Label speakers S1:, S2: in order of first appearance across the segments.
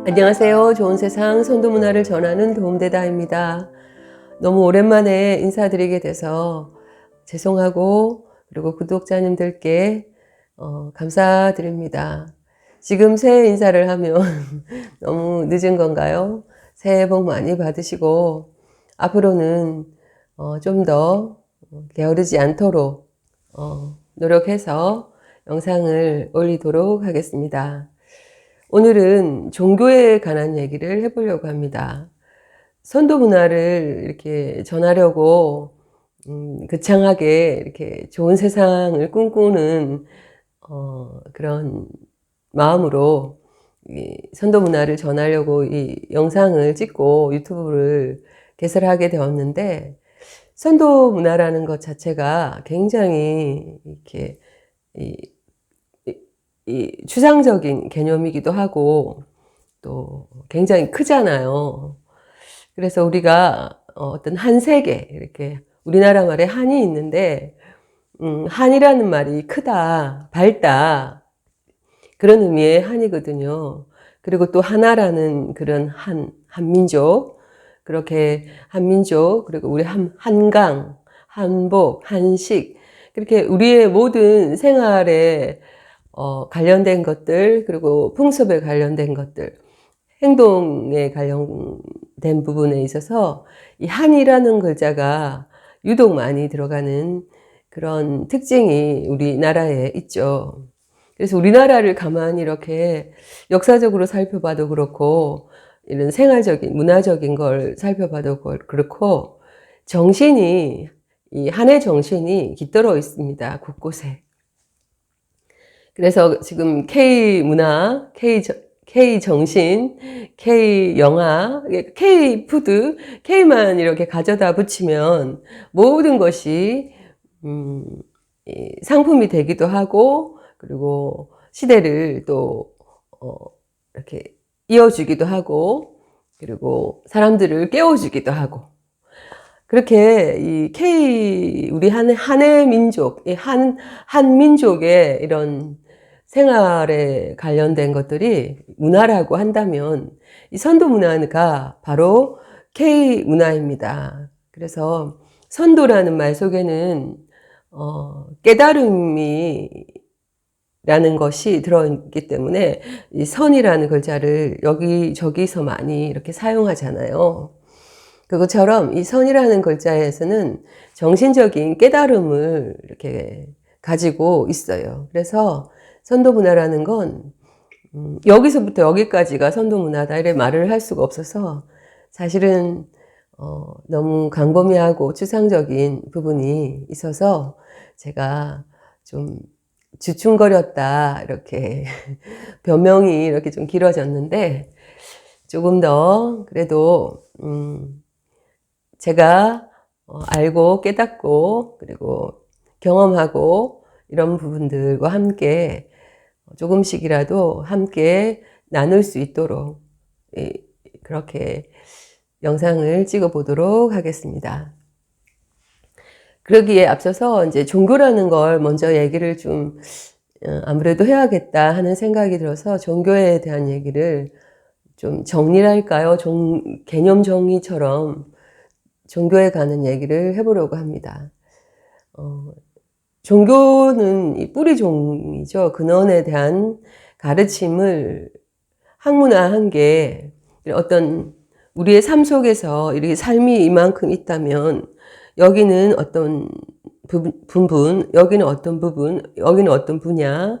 S1: 안녕하세요. 좋은 세상 선도문화를 전하는 도움되다입니다. 너무 오랜만에 인사드리게 돼서 죄송하고 그리고 구독자님들께 감사드립니다. 지금 새해 인사를 하면 너무 늦은 건가요? 새해 복 많이 받으시고 앞으로는 좀 더 게으르지 않도록 노력해서 영상을 올리도록 하겠습니다. 오늘은 종교에 관한 얘기를 해보려고 합니다. 선도 문화를 이렇게 전하려고 거창하게 이렇게 좋은 세상을 꿈꾸는 그런 마음으로 이 선도 문화를 전하려고 이 영상을 찍고 유튜브를 개설하게 되었는데, 선도 문화라는 것 자체가 굉장히 이렇게 이 추상적인 개념이기도 하고 또 굉장히 크잖아요. 그래서 우리가 어떤 한 세계, 이렇게 우리나라 말에 한이 있는데 한이라는 말이 크다, 밝다, 그런 의미의 한이거든요. 그리고 또 하나라는 그런 한민족, 그렇게 한민족, 그리고 우리 한강, 한복, 한식, 그렇게 우리의 모든 생활에 관련된 것들, 그리고 풍습에 관련된 것들, 행동에 관련된 부분에 있어서 이 한이라는 글자가 유독 많이 들어가는 그런 특징이 우리나라에 있죠. 그래서 우리나라를 가만히 이렇게 역사적으로 살펴봐도 그렇고, 이런 생활적인, 문화적인 걸 살펴봐도 그렇고, 정신이, 이 한의 정신이 깃들어 있습니다. 곳곳에. 그래서 지금 K문화, K정신, K영화, K푸드, K만 이렇게 가져다 붙이면 모든 것이 상품이 되기도 하고, 그리고 시대를 또 이렇게 이어주기도 하고, 그리고 사람들을 깨워주기도 하고, 그렇게 우리 한의 민족, 한민족의 이런 생활에 관련된 것들이 문화라고 한다면, 이 선도 문화가 바로 K 문화입니다. 그래서 선도라는 말 속에는 깨달음이 라는 것이 들어있기 때문에 이 선이라는 글자를 여기저기서 많이 이렇게 사용하잖아요. 그것처럼 이 선이라는 글자에서는 정신적인 깨달음을 이렇게 가지고 있어요. 그래서 선도 문화라는 건 여기서부터 여기까지가 선도 문화다 이렇게 말을 할 수가 없어서, 사실은 너무 광범위하고 추상적인 부분이 있어서 제가 좀 주춤거렸다 이렇게 변명이 이렇게 좀 길어졌는데, 조금 더 그래도 제가 알고 깨닫고 그리고 경험하고 이런 부분들과 함께 조금씩이라도 함께 나눌 수 있도록 그렇게 영상을 찍어 보도록 하겠습니다. 그러기에 앞서서 이제 종교라는 걸 먼저 얘기를 좀 아무래도 해야겠다 하는 생각이 들어서 종교에 대한 얘기를 좀 정리할까요? 개념 정리처럼 종교에 관한 얘기를 해보려고 합니다. 종교는 이 뿌리 종이죠. 근원에 대한 가르침을 학문화한 게, 어떤 우리의 삶 속에서 이렇게 삶이 이만큼 있다면 여기는 어떤 부분, 여기는 어떤 부분, 여기는 어떤 분야,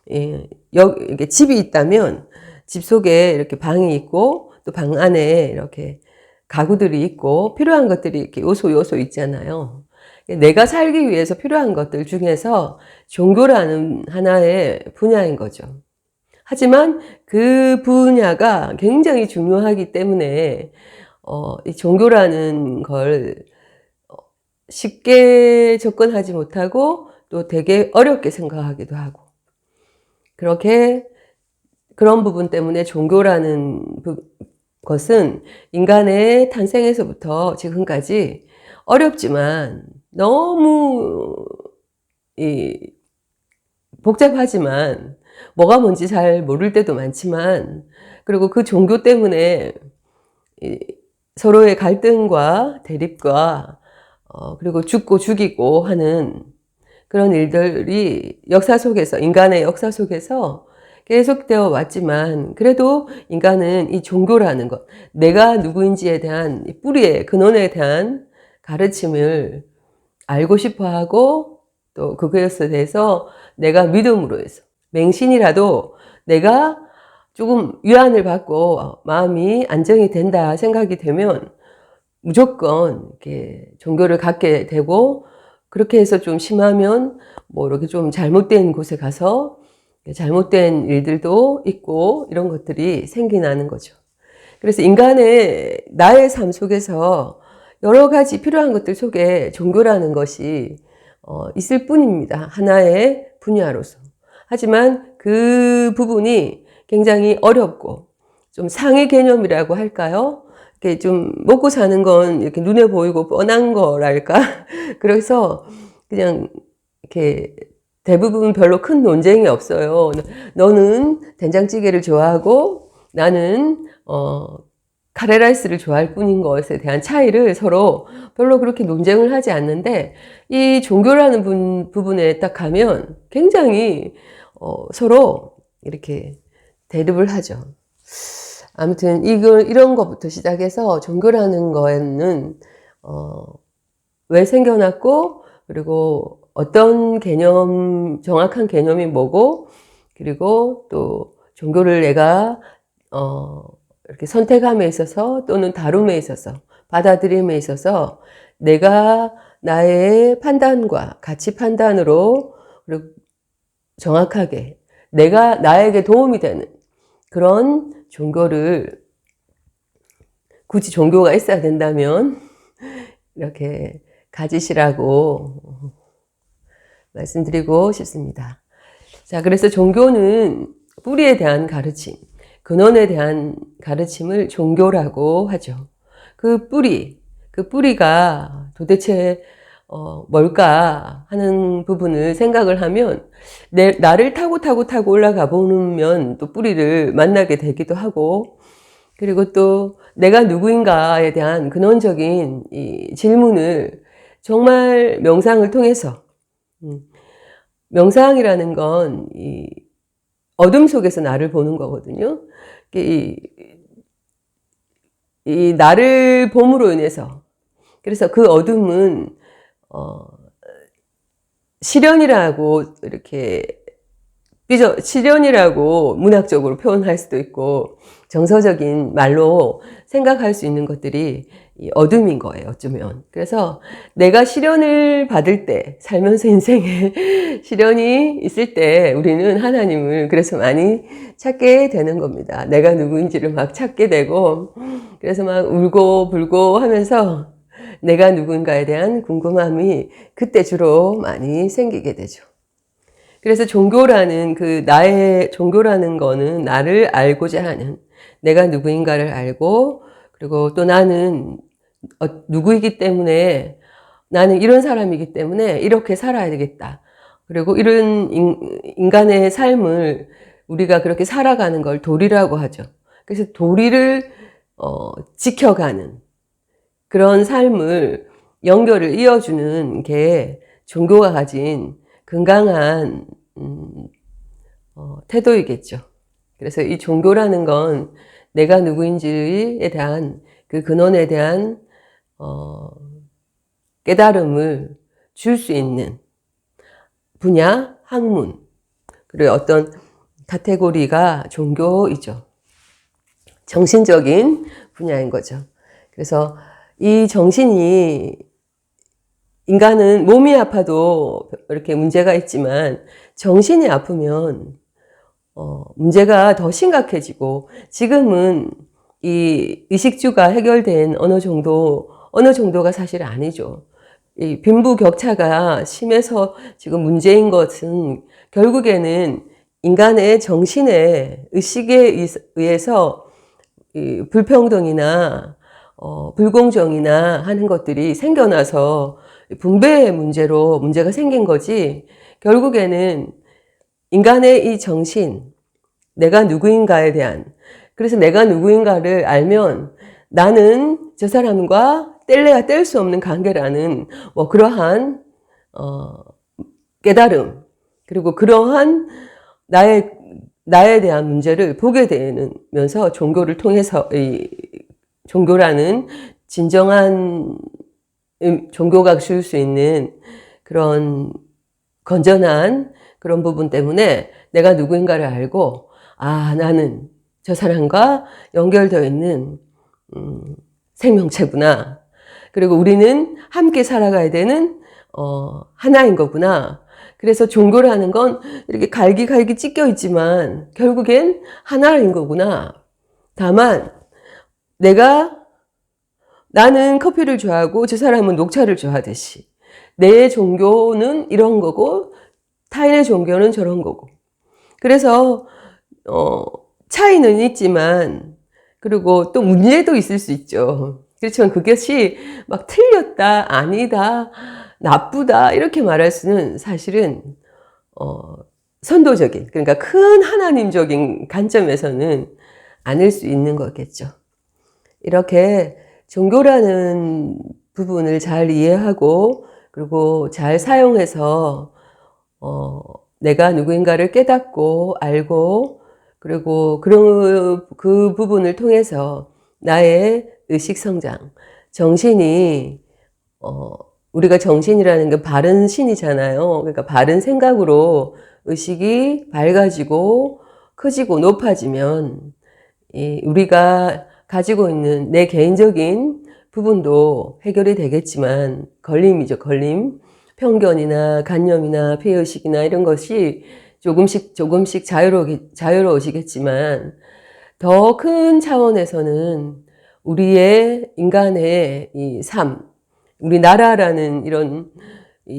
S1: 이렇게 집이 있다면 집 속에 이렇게 방이 있고 또 방 안에 이렇게 가구들이 있고 필요한 것들이 이렇게 요소 있잖아요. 내가 살기 위해서 필요한 것들 중에서 종교라는 하나의 분야인 거죠. 하지만 그 분야가 굉장히 중요하기 때문에 이 종교라는 걸 쉽게 접근하지 못하고 또 되게 어렵게 생각하기도 하고, 그런 부분 때문에 종교라는 것은 인간의 탄생에서부터 지금까지 어렵지만 너무 복잡하지만 뭐가 뭔지 잘 모를 때도 많지만 그리고 그 종교 때문에 서로의 갈등과 대립과 그리고 죽고 죽이고 하는 그런 일들이 역사 속에서, 인간의 역사 속에서 계속되어 왔지만, 그래도 인간은 이 종교라는 것, 내가 누구인지에 대한 뿌리의 근원에 대한 가르침을 알고 싶어 하고, 또 그것에 대해서 내가 믿음으로 해서 맹신이라도 내가 조금 위안을 받고 마음이 안정이 된다 생각이 되면 무조건 이렇게 종교를 갖게 되고, 그렇게 해서 좀 심하면 뭐 이렇게 좀 잘못된 곳에 가서 잘못된 일들도 있고 이런 것들이 생겨나는 거죠. 그래서 인간의 나의 삶 속에서 여러 가지 필요한 것들 속에 종교라는 것이 있을 뿐입니다. 하나의 분야로서. 하지만 그 부분이 굉장히 어렵고 좀 상위 개념이라고 할까요? 이렇게 좀 먹고 사는 건 이렇게 눈에 보이고 뻔한 거랄까? 그래서 그냥 이렇게 대부분 별로 큰 논쟁이 없어요. 너는 된장찌개를 좋아하고 나는 카레라이스를 좋아할 뿐인 것에 대한 차이를 서로 별로 그렇게 논쟁을 하지 않는데, 이 종교라는 부분에 딱 가면 굉장히 서로 이렇게 대립을 하죠. 아무튼 이런 것부터 시작해서 종교라는 거에는 왜 생겨났고, 그리고 어떤 개념, 정확한 개념이 뭐고, 그리고 또 종교를 내가 이렇게 선택함에 있어서 또는 다룸에 있어서, 받아들임에 있어서 내가 나의 판단과 가치 판단으로 그리고 정확하게 내가 나에게 도움이 되는 그런 종교를, 굳이 종교가 있어야 된다면 이렇게 가지시라고 말씀드리고 싶습니다. 자, 그래서 종교는 뿌리에 대한 가르침, 근원에 대한 가르침을 종교라고 하죠. 그 뿌리가 도대체 뭘까 하는 부분을 생각을 하면 나를 타고 올라가 보면 또 뿌리를 만나게 되기도 하고, 그리고 또 내가 누구인가에 대한 근원적인 이 질문을 정말 명상을 통해서, 명상이라는 건 이 어둠 속에서 나를 보는 거거든요. 이 나를 봄으로 인해서, 그래서 그 어둠은 시련이라고 이렇게 시련이라고 문학적으로 표현할 수도 있고, 정서적인 말로 생각할 수 있는 것들이 이 어둠인 거예요, 어쩌면. 그래서 내가 시련을 받을 때, 살면서 인생에 시련이 있을 때 우리는 하나님을 그래서 많이 찾게 되는 겁니다. 내가 누구인지를 막 찾게 되고, 그래서 막 울고 불고 하면서 내가 누구인가에 대한 궁금함이 그때 주로 많이 생기게 되죠. 그래서 종교라는 종교라는 거는 나를 알고자 하는, 내가 누구인가를 알고, 그리고 또 나는 누구이기 때문에, 나는 이런 사람이기 때문에 이렇게 살아야 되겠다. 그리고 이런 인간의 삶을 우리가 그렇게 살아가는 걸 도리라고 하죠. 그래서 도리를 지켜가는 그런 삶을, 연결을 이어주는 게 종교가 가진 건강한 태도이겠죠. 그래서 이 종교라는 건 내가 누구인지에 대한 그 근원에 대한 깨달음을 줄 수 있는 분야, 학문, 그리고 어떤 카테고리가 종교이죠. 정신적인 분야인 거죠. 그래서 이 정신이, 인간은 몸이 아파도 이렇게 문제가 있지만 정신이 아프면 문제가 더 심각해지고, 지금은 이 의식주가 해결된 어느 정도가 사실 아니죠. 이 빈부격차가 심해서 지금 문제인 것은 결국에는 인간의 정신의 의식에 의해서 이 불평등이나 불공정이나 하는 것들이 생겨나서 분배의 문제가 생긴 거지, 결국에는 인간의 이 정신, 내가 누구인가에 대한 그래서 내가 누구인가를 알면 나는 저 사람과 뗄래야 뗄 수 없는 관계라는 뭐 그러한 깨달음, 그리고 그러한 나에 대한 문제를 보게 되면서 종교를 통해서 이 종교라는 진정한 종교가 줄 수 있는 그런 건전한 그런 부분 때문에 내가 누구인가를 알고, 아, 나는 저 사람과 연결되어 있는 생명체구나. 그리고 우리는 함께 살아가야 되는 하나인 거구나. 그래서 종교라는 건 이렇게 갈기갈기 찢겨 있지만 결국엔 하나인 거구나. 다만 나는 커피를 좋아하고 저 사람은 녹차를 좋아하듯이 내 종교는 이런 거고 타인의 종교는 저런 거고. 그래서 차이는 있지만, 그리고 또 문제도 있을 수 있죠. 그렇지만 그것이 막 틀렸다, 아니다, 나쁘다 이렇게 말할 수는 사실은 선도적인, 그러니까 큰 하나님적인 관점에서는 아닐 수 있는 거겠죠. 이렇게 종교라는 부분을 잘 이해하고 그리고 잘 사용해서 내가 누구인가를 깨닫고 알고, 그리고 그 부분을 통해서 나의 의식 성장, 정신이 우리가 정신이라는 게 바른 신이잖아요. 그러니까 바른 생각으로 의식이 밝아지고 커지고 높아지면 우리가 가지고 있는 내 개인적인 부분도 해결이 되겠지만, 걸림이죠, 걸림. 편견이나 간념이나 피해의식이나 이런 것이 조금씩 자유로워지겠지만, 더 큰 차원에서는 우리의 인간의 이 삶, 우리나라라는 이런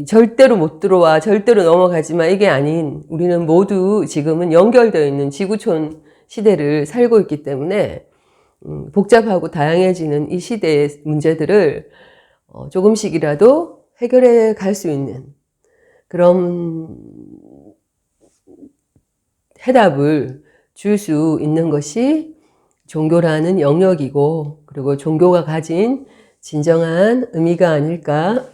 S1: 절대로 못 들어와, 절대로 넘어가지만 이게 아닌, 우리는 모두 지금은 연결되어 있는 지구촌 시대를 살고 있기 때문에 복잡하고 다양해지는 이 시대의 문제들을 조금씩이라도 해결해 갈 수 있는 그런 해답을 줄 수 있는 것이 종교라는 영역이고, 그리고 종교가 가진 진정한 의미가 아닐까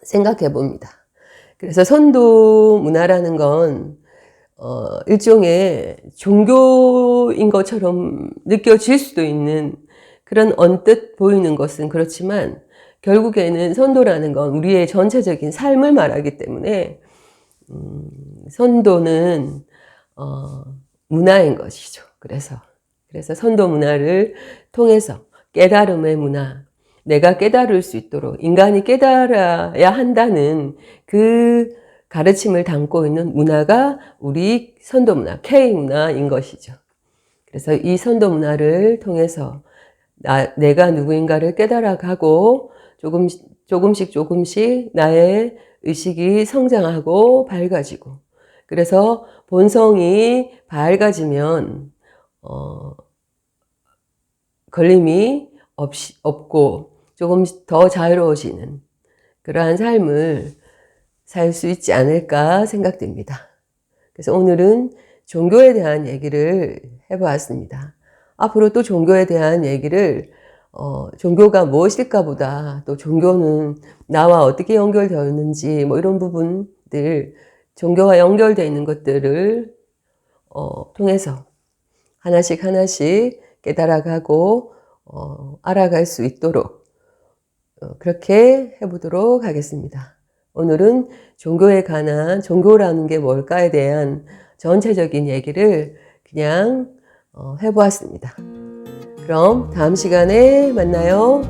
S1: 생각해 봅니다. 그래서 선도 문화라는 건 일종의 종교인 것처럼 느껴질 수도 있는, 그런 언뜻 보이는 것은 그렇지만 결국에는 선도라는 건 우리의 전체적인 삶을 말하기 때문에 선도는 문화인 것이죠. 그래서 선도 문화를 통해서 깨달음의 문화, 내가 깨달을 수 있도록 인간이 깨달아야 한다는 그 가르침을 담고 있는 문화가 우리 선도 문화, K 문화인 것이죠. 그래서 이 선도 문화를 통해서 내가 누구인가를 깨달아가고 조금씩 나의 의식이 성장하고 밝아지고, 그래서 본성이 밝아지면 걸림이 없고 조금 더 자유로워지는 그러한 삶을 살 수 있지 않을까 생각됩니다. 그래서 오늘은 종교에 대한 얘기를 해보았습니다. 앞으로 또 종교에 대한 얘기를 종교가 무엇일까 보다, 또 종교는 나와 어떻게 연결되어 있는지 뭐 이런 부분들, 종교와 연결되어 있는 것들을 통해서 하나씩 깨달아가고 알아갈 수 있도록 그렇게 해보도록 하겠습니다. 오늘은 종교에 관한, 종교라는 게 뭘까에 대한 전체적인 얘기를 그냥 해보았습니다. 그럼 다음 시간에 만나요.